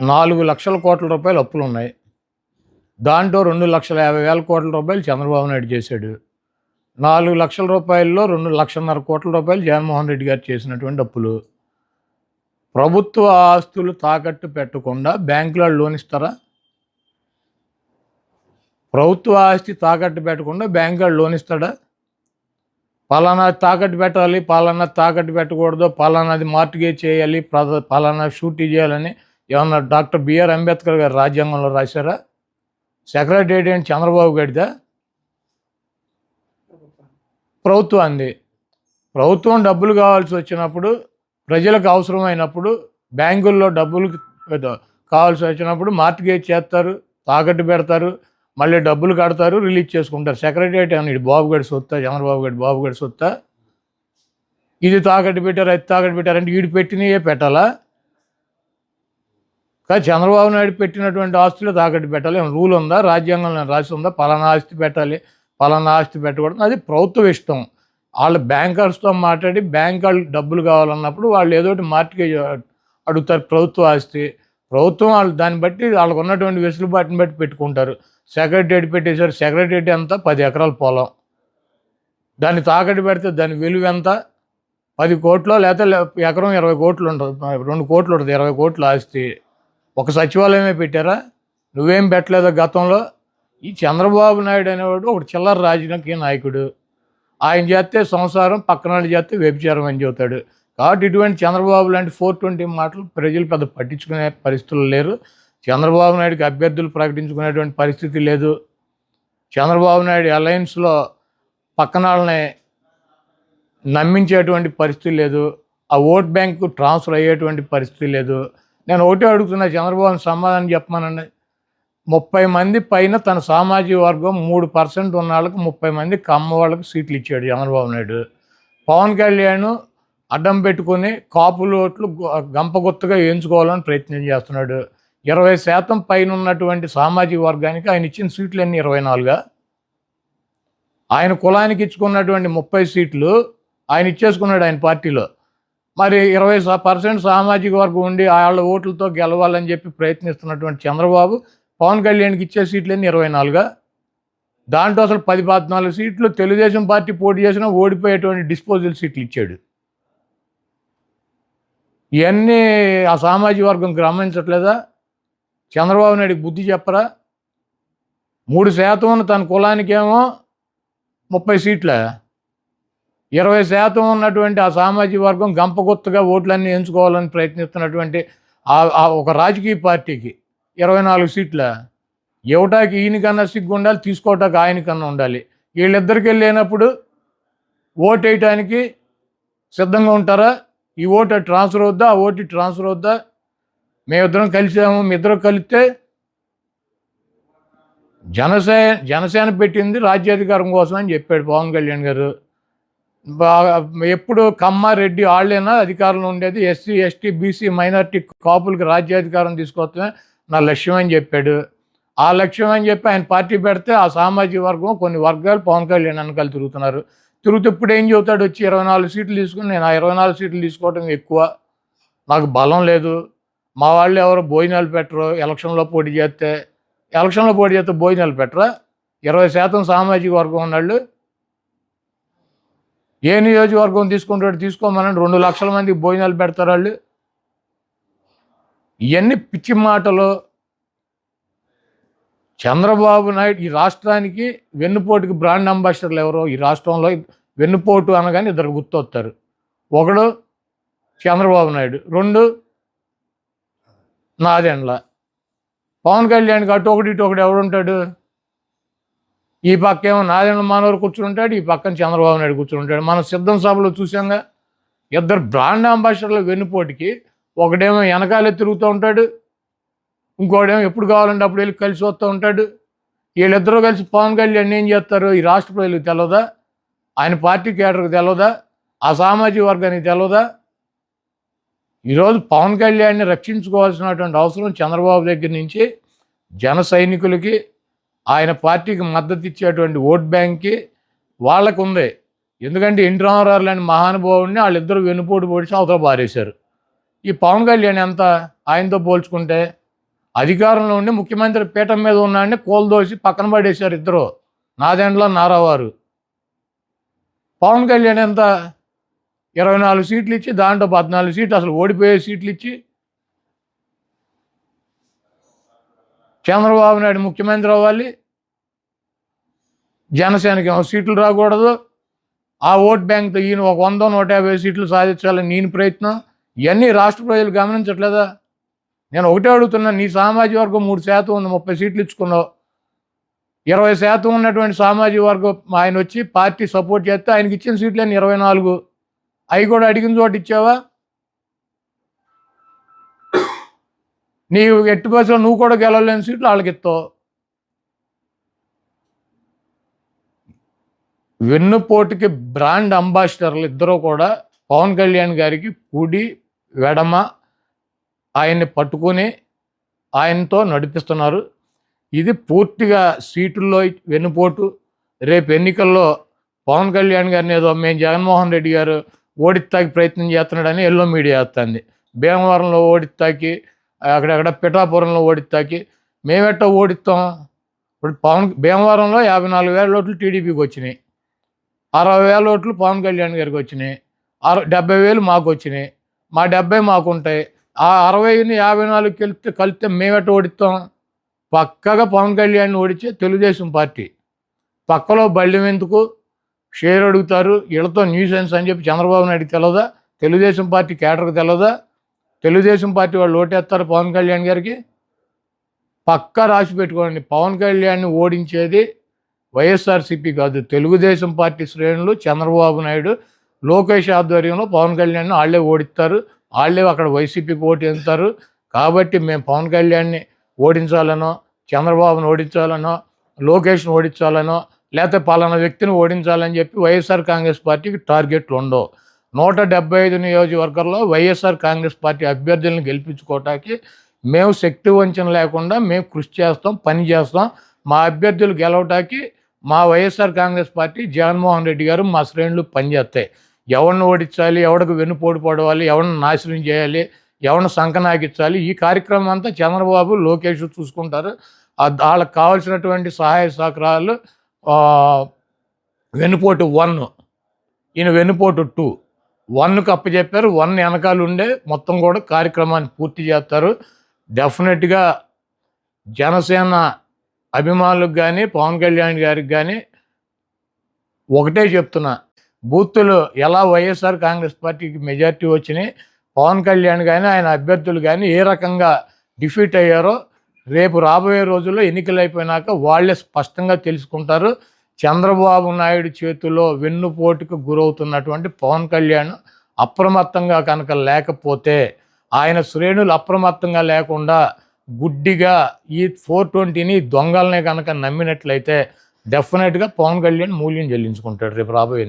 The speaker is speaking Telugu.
4,00,00,000 అప్పులున్నాయి. దాంట్లో 2,50,000,00,00,000 చంద్రబాబు నాయుడు చేశాడు. 4,00,000 రూపాయల్లో 2,50,000,00,000 జగన్మోహన్ రెడ్డి గారు చేసినటువంటి అప్పులు. ప్రభుత్వ ఆస్తులు తాకట్టు పెట్టకుండా బ్యాంకులోళ్ళు లోన్ ఇస్తారా? ప్రభుత్వ ఆస్తి తాకట్టు పెట్టకుండా బ్యాంకులోళ్ళు లోన్ ఇస్తాడా? పలానా తాకట్టు పెట్టాలి, పలానా తాకట్టు పెట్టకూడదు, పలానాది మార్టిగేజ్ చేయాలి, పలానా షూరిటీ చేయాలని ఏమన్నా డాక్టర్ బిఆర్ అంబేద్కర్ గారు రాజ్యాంగంలో రాశారా? సెక్రటేరియట్ ఏంటి చంద్రబాబు గారిదా? ప్రభుత్వాన్ని. ప్రభుత్వం డబ్బులు కావాల్సి వచ్చినప్పుడు, ప్రజలకు అవసరమైనప్పుడు, బ్యాంకుల్లో డబ్బులు కావాల్సి వచ్చినప్పుడు మార్టిగేజ్ చేస్తారు, తాకట్టు పెడతారు, మళ్ళీ డబ్బులు కడతారు, రిలీజ్ చేసుకుంటారు. సెక్రటేరియట్ అని ఇది బాబు గడి సొత్తా, చంద్రబాబు గడి సొత్తా? ఇది తాకట్టు పెట్టారు, అది తాకట్టు పెట్టారంటే వీడు పెట్టినయే పెట్టాలా? కానీ చంద్రబాబు నాయుడు పెట్టినటువంటి ఆస్తులు తాకట్టు పెట్టాలి. ఏమైనా రూల్ ఉందా? రాజ్యాంగంలో రాసి ఉందా? పలానా ఆస్తి పెట్టాలి, పలానా ఆస్తి పెట్టకూడదు. అది ప్రభుత్వం ఇష్టం. వాళ్ళు బ్యాంకర్స్తో మాట్లాడి బ్యాంక్ వాళ్ళు డబ్బులు కావాలన్నప్పుడు వాళ్ళు ఏదోటి మార్టిగేజ్ అడుగుతారు. ప్రభుత్వ ఆస్తి ప్రభుత్వం వాళ్ళు దాన్ని బట్టి వాళ్ళకు ఉన్నటువంటి వెసులుబాటుని బట్టి పెట్టుకుంటారు. సెక్రటేరియట్ పెట్టేశారు. సెక్రటేరియట్ ఎంత? 10 ఎకరాల పొలం. దాన్ని తాకట్టు పెడితే దాని విలువ ఎంత? 10 కోట్లో లేకపోతే ఎకరం 20 కోట్లు ఉంటుంది, 2 కోట్లు ఉంటుంది, 20 కోట్ల ఆస్తి. ఒక సచివాలయమే పెట్టారా? నువ్వేం పెట్టలేదా గతంలో? ఈ చంద్రబాబు నాయుడు అనేవాడు ఒకటి చిల్లర రాజకీయ నాయకుడు. ఆయన చేస్తే సంసారం, పక్కన వాళ్ళు చేస్తే వ్యభిచారం అని చెబుతాడు. కాబట్టి ఇటువంటి చంద్రబాబు లాంటి 420 మాటలు ప్రజలు పెద్ద పట్టించుకునే పరిస్థితులు లేరు. చంద్రబాబు నాయుడుకి అభ్యర్థులు ప్రకటించుకునేటువంటి పరిస్థితి లేదు. చంద్రబాబు నాయుడు అలయన్స్లో పక్కన వాళ్ళని నమ్మించేటువంటి పరిస్థితి లేదు. ఆ ఓట్ బ్యాంకు ట్రాన్స్ఫర్ అయ్యేటువంటి పరిస్థితి లేదు. నేను ఒకటే అడుగుతున్నా, చంద్రబాబుని సమాధానం చెప్పమానండి. 30 మంది పైన తన సామాజిక వర్గం 3% ఉన్న వాళ్ళకి 30 మంది కమ్మ వాళ్ళకి సీట్లు ఇచ్చాడు చంద్రబాబు నాయుడు. పవన్ కళ్యాణ్ అడ్డం పెట్టుకుని కాపులు ఓట్లు గంపగుత్తగా వేయించుకోవాలని ప్రయత్నం చేస్తున్నాడు. 20% పైన ఉన్నటువంటి సామాజిక వర్గానికి ఆయన ఇచ్చిన సీట్లు అన్నీ 24గా? ఆయన కులానికి ఇచ్చుకున్నటువంటి 30 సీట్లు ఆయన ఇచ్చేసుకున్నాడు ఆయన పార్టీలో. మరి 20% సామాజిక వర్గం ఉండి వాళ్ళ ఓట్లతో గెలవాలని చెప్పి ప్రయత్నిస్తున్నటువంటి చంద్రబాబు పవన్ కళ్యాణ్కి ఇచ్చే సీట్లన్నీ 24గా? దాంట్లో అసలు 10-14 సీట్లు తెలుగుదేశం పార్టీ పోటీ చేసినా ఓడిపోయేటువంటి డిస్పోజల్ సీట్లు ఇచ్చాడు. ఇవన్నీ ఆ సామాజిక వర్గం గమనించట్లేదా? చంద్రబాబు నాయుడికి బుద్ధి చెప్పరా? 3% ఉన్న తన కులానికేమో 30 సీట్ల, 20% ఉన్నటువంటి ఆ సామాజిక వర్గం గంపగుత్తగా ఓట్లన్నీ ఎంచుకోవాలని ప్రయత్నిస్తున్నటువంటి ఒక రాజకీయ పార్టీకి 24 సీట్ల. ఇవ్వటానికి ఈయనకన్నా సిగ్గు ఉండాలి, తీసుకోవటానికి ఆయనకన్నా ఉండాలి. వీళ్ళిద్దరికి వెళ్ళినప్పుడు ఓటు వేయటానికి సిద్ధంగా ఉంటారా? ఈ ఓటు ట్రాన్స్ఫర్ అవుద్దా, ఆ ఓటు ట్రాన్స్ఫర్ అవుద్దా? మేమిద్దరం కలిసాము, మీ ఇద్దరు కలిస్తే జనసేన పెట్టింది రాజ్యాధికారం కోసం అని చెప్పాడు పవన్ కళ్యాణ్ గారు. ఎప్పుడు కమ్మ రెడ్డి వాళ్ళైనా అధికారంలో ఉండేది, ఎస్సీ ఎస్టీ బీసీ మైనార్టీ కాపులకి రాజ్యాధికారం తీసుకొస్తే నా లక్ష్యం అని చెప్పాడు. ఆ లక్ష్యం అని చెప్పి ఆయన పార్టీ పెడితే ఆ సామాజిక వర్గం కొన్ని వర్గాలు పవన్ కళ్యాణ్ వెనకాల తిరుగుతున్నారు. తిరుగుతూ ఇప్పుడు ఏం చెబుతాడు? వచ్చి 24 సీట్లు తీసుకుని నేను ఆ 24 సీట్లు తీసుకోవడం ఎక్కువ, నాకు బలం లేదు, మా వాళ్ళు ఎవరు భోజనాలు పెట్టరు, ఎలక్షన్లో పోటీ చేస్తే భోజనాలు పెట్టరా? 20% సామాజిక వర్గం ఉన్నాళ్ళు. ఏ నియోజకవర్గం తీసుకుంటాడు? తీసుకోమని 2 లక్షల మందికి భోజనాలు పెడతారు వాళ్ళు. ఇవన్నీ పిచ్చి మాటలు. చంద్రబాబు నాయుడు ఈ రాష్ట్రానికి వెన్నుపోటుకి బ్రాండ్ అంబాసిడర్లు ఎవరో? ఈ రాష్ట్రంలో వెన్నుపోటు అనగానే ఇద్దరు గుర్తొస్తారు. ఒకడు చంద్రబాబు నాయుడు, 2 నాదెండ్ల. పవన్ కళ్యాణ్కి అటు ఒకటి ఇటు ఒకటి ఎవడుంటాడు? ఈ పక్కేమో నాదెండ్ల మనోహర్ కూర్చుంటాడు, ఈ పక్కన చంద్రబాబు నాయుడు కూర్చుంటాడు. మనం సిద్ధం సభలో చూసాంగా, ఇద్దరు బ్రాండ్ అంబాసిడర్ల వెన్నుపోటుకి. ఒకడేమో వెనకాలే తిరుగుతూ ఉంటాడు, ఇంకోడేమో ఎప్పుడు కావాలంటే అప్పుడు వెళ్ళి కలిసి వస్తూ ఉంటాడు. వీళ్ళిద్దరూ కలిసి పవన్ కళ్యాణ్ ఏం చేస్తారు? ఈ రాష్ట్ర ప్రజలకు తెలియదా? ఆయన పార్టీ కేడర్కి తెలియదా? ఆ సామాజిక వర్గానికి తెలియదా? ఈరోజు పవన్ కళ్యాణ్ని రక్షించుకోవాల్సినటువంటి అవసరం చంద్రబాబు దగ్గర నుంచి జన సైనికులకి, ఆయన పార్టీకి మద్దతు ఇచ్చేటువంటి ఓట్ బ్యాంక్కి వాళ్ళకు ఉంది. ఎందుకంటే ఎన్టీ రామారావు లాంటి మహానుభావుడిని వాళ్ళిద్దరూ వెన్నుపోటు పొడిచి అవతల పారేశారు. ఈ పవన్ కళ్యాణ్ ఎంత ఆయనతో పోల్చుకుంటే? అధికారంలో ఉండి ముఖ్యమంత్రి పీఠం మీద ఉన్నాడని కోల్దోసి పక్కన పడేశారు ఇద్దరు, నాదెండ్ల నారావారు. పవన్ కళ్యాణ్ ఎంత 24 సీట్లు ఇచ్చి దాంట్లో 14 సీట్లు అసలు ఓడిపోయే సీట్లు ఇచ్చి, చంద్రబాబు నాయుడు ముఖ్యమంత్రి అవ్వాలి, జనసేనకి సీట్లు రాకూడదు, ఆ ఓట్ బ్యాంక్తో ఈయన ఒక 100-150 సీట్లు సాధించాలని నేను ప్రయత్నం. ఇవన్నీ రాష్ట్ర ప్రజలు గమనించట్లేదా? నేను ఒకటే అడుగుతున్నా, నీ సామాజిక వర్గం 3% ఉంది, 30 సీట్లు ఇచ్చుకున్నావు. 20% ఉన్నటువంటి సామాజిక వర్గం ఆయన వచ్చి పార్టీ సపోర్ట్ చేస్తే ఆయనకి ఇచ్చిన సీట్లని 24, అవి కూడా అడిగిన చోట ఇచ్చావా? నీవు ఎట్టి బస్సులో నువ్వు కూడా గెలవలేని సీట్లు వాళ్ళకి ఇస్తావు. వెన్నుపోటుకి బ్రాండ్ అంబాసిడర్లు ఇద్దరు కూడా పవన్ కళ్యాణ్ గారికి కుడి వెడమ ఆయన్ని పట్టుకొని ఆయనతో నడిపిస్తున్నారు. ఇది పూర్తిగా సీటుల్లో వెన్నుపోటు. రేపు ఎన్నికల్లో పవన్ కళ్యాణ్ గారిని ఏదో మేము జగన్మోహన్ రెడ్డి గారు ఓడిస్తాకి ప్రయత్నం చేస్తున్నాడని ఎల్లో మీడియా వస్తుంది. భీమవరంలో ఓడిస్తాకి, అక్కడక్కడ పిఠాపురంలో ఓడిస్తాకి. మేమెట్టా ఓడిస్తాం? ఇప్పుడు భీమవరంలో 54,000 ఓట్లు టీడీపీకి వచ్చినాయి, 60,000 ఓట్లు పవన్ కళ్యాణ్ గారికి వచ్చినాయి, 70,000 మాకు వచ్చినాయి. మా 70 మాకు ఉంటాయి. ఆ 60ని 54 కలిస్తే మేమెట్ట ఓడిస్తాం? పక్కగా పవన్ కళ్యాణ్ ఓడించే తెలుగుదేశం పార్టీ. పక్కలో బళ్ళెం ఎందుకు, షేర్ అడుగుతారు, వీళ్ళతో న్యూసెన్స్ అని చెప్పి చంద్రబాబు నాయుడికి తెలియదా? తెలుగుదేశం పార్టీ కేడర్కి తెలియదా? తెలుగుదేశం పార్టీ వాళ్ళు ఓటేస్తారు పవన్ కళ్యాణ్ గారికి. పక్కా రాసి పెట్టుకోండి, పవన్ కళ్యాణ్ని ఓడించేది వైఎస్ఆర్సీపీ కాదు, తెలుగుదేశం పార్టీ శ్రేణులు, చంద్రబాబు నాయుడు, లోకేష్ ఆధ్వర్యంలో పవన్ కళ్యాణ్ని వాళ్ళే ఓడిస్తారు. వాళ్ళే అక్కడ వైసీపీకి ఓటు వేస్తారు. కాబట్టి మేము పవన్ కళ్యాణ్ని ఓడించాలనో, చంద్రబాబును ఓడించాలనో, లోకేష్ను ఓడించాలనో, లేకపోతే పలానా వ్యక్తిని ఓడించాలని చెప్పి వైఎస్ఆర్ కాంగ్రెస్ పార్టీకి టార్గెట్లు ఉండవు. 175 నియోజకవర్గాల్లో వైఎస్ఆర్ కాంగ్రెస్ పార్టీ అభ్యర్థులను గెలిపించుకోవటానికి మేము శక్తి వంచన లేకుండా మేము కృషి చేస్తాం, పని చేస్తాం. మా అభ్యర్థులు గెలవటానికి మా వైఎస్ఆర్ కాంగ్రెస్ పార్టీ, జగన్మోహన్ రెడ్డి గారు, మా శ్రేణులు పనిచేస్తాయి. ఎవరిని ఓడించాలి, ఎవరికి వెన్నుపోటు పడవాలి, ఎవరిని నాశనం చేయాలి, ఎవరిని సంకనాకించాలి, ఈ కార్యక్రమం అంతా చంద్రబాబు, లోకేష్ చూసుకుంటారు. వాళ్ళకి కావాల్సినటువంటి సహాయ సహకారాలు వెన్నుపోటు 1, ఈయన వెన్నుపోటు 2. 1కు అప్పచెప్పారు. 1 వెనకాల ఉండే మొత్తం కూడా కార్యక్రమాన్ని పూర్తి చేస్తారు. డెఫినెట్గా జనసేన అభిమానులకు కానీ, పవన్ కళ్యాణ్ గారికి కానీ ఒకటే చెప్తున్నా, బూతులు ఎలా వైఎస్ఆర్ కాంగ్రెస్ పార్టీకి మెజార్టీ వచ్చినాయి, పవన్ కళ్యాణ్ కానీ ఆయన అభ్యర్థులు కానీ ఏ రకంగా డిఫీట్ అయ్యారో రేపు రాబోయే రోజుల్లో ఎన్నికలు అయిపోయినాక వాళ్ళే స్పష్టంగా తెలుసుకుంటారు. చంద్రబాబు నాయుడు చేతిలో వెన్నుపోటుకు గురవుతున్నటువంటి పవన్ కళ్యాణ్ అప్రమత్తంగా కనుక లేకపోతే, ఆయన శ్రేణులు అప్రమత్తంగా లేకుండా గుడ్డిగా ఈ 420ని దొంగలనే కనుక నమ్మినట్లయితే డెఫినెట్గా పవన్ కళ్యాణ్ మూల్యం చెల్లించుకుంటాడు రేపు రాబోయే